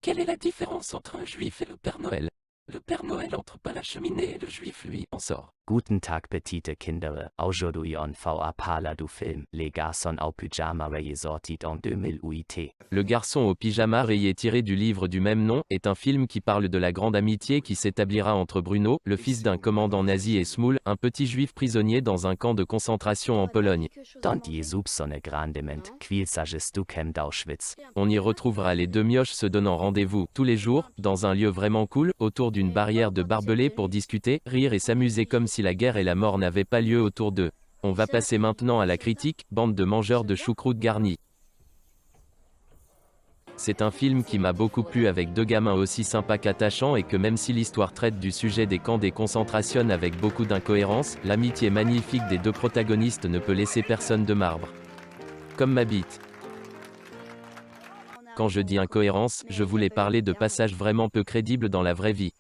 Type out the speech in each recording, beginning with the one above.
Quelle est la différence entre un juif et le Père Noël? Le Père Noël entre pas la cheminée et le juif, lui, en sort. Guten Tag petite Kinder, aujourd'hui on va parler du film Les garçons au pyjama rayé sorti en 2008. Le garçon au pyjama rayé tiré du livre du même nom est un film qui parle de la grande amitié qui s'établira entre Bruno, le fils d'un commandant nazi, et Smoul, un petit juif prisonnier dans un camp de concentration en Pologne. Dans die Subsonne grandement, quil sagest du Camp d'Auschwitz. On y retrouvera les deux mioches se donnant rendez-vous tous les jours, dans un lieu vraiment cool, autour d'une barrière de barbelés pour discuter, rire et s'amuser comme si la guerre et la mort n'avaient pas lieu autour d'eux. On va passer maintenant à la critique, bande de mangeurs de choucroute garnie. C'est un film qui m'a beaucoup plu avec deux gamins aussi sympas qu'attachants et que même si l'histoire traite du sujet des camps des concentrations avec beaucoup d'incohérences, l'amitié magnifique des deux protagonistes ne peut laisser personne de marbre. Comme ma bite. Quand je dis incohérence, je voulais parler de passages vraiment peu crédibles dans la vraie vie.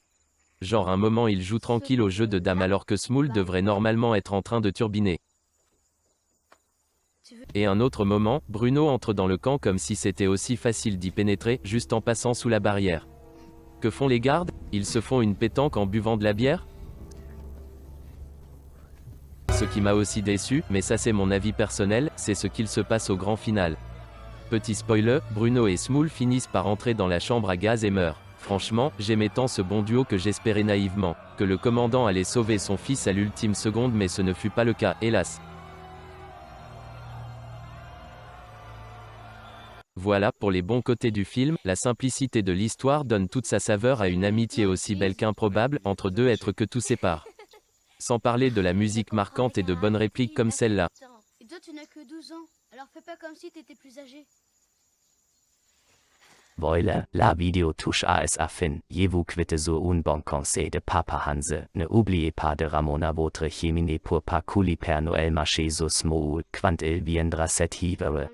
Genre un moment il joue tranquille au jeu de dames alors que Smoul devrait normalement être en train de turbiner. Et un autre moment, Bruno entre dans le camp comme si c'était aussi facile d'y pénétrer, juste en passant sous la barrière. Que font les gardes? Ils se font une pétanque en buvant de la bière? Ce qui m'a aussi déçu, mais ça c'est mon avis personnel, c'est ce qu'il se passe au grand final. Petit spoiler, Bruno et Smoul finissent par entrer dans la chambre à gaz et meurent. Franchement, j'aimais tant ce bon duo que j'espérais naïvement que le commandant allait sauver son fils à l'ultime seconde, mais ce ne fut pas le cas, hélas. Voilà pour les bons côtés du film, la simplicité de l'histoire donne toute sa saveur à une amitié aussi belle qu'improbable entre deux êtres que tout sépare. Sans parler de la musique marquante et de bonnes répliques comme celle-là. Et toi tu n'as que 12 ans, alors fais pas comme si t'étais plus âgé. Voile, la vidéo touche à sa fin, je vous quitte sur un bon conseil de Papa Hanse, ne oubliez pas de Ramona votre cheminée pour pas couler Père Noël marcher so small, quand il viendra cet hiver.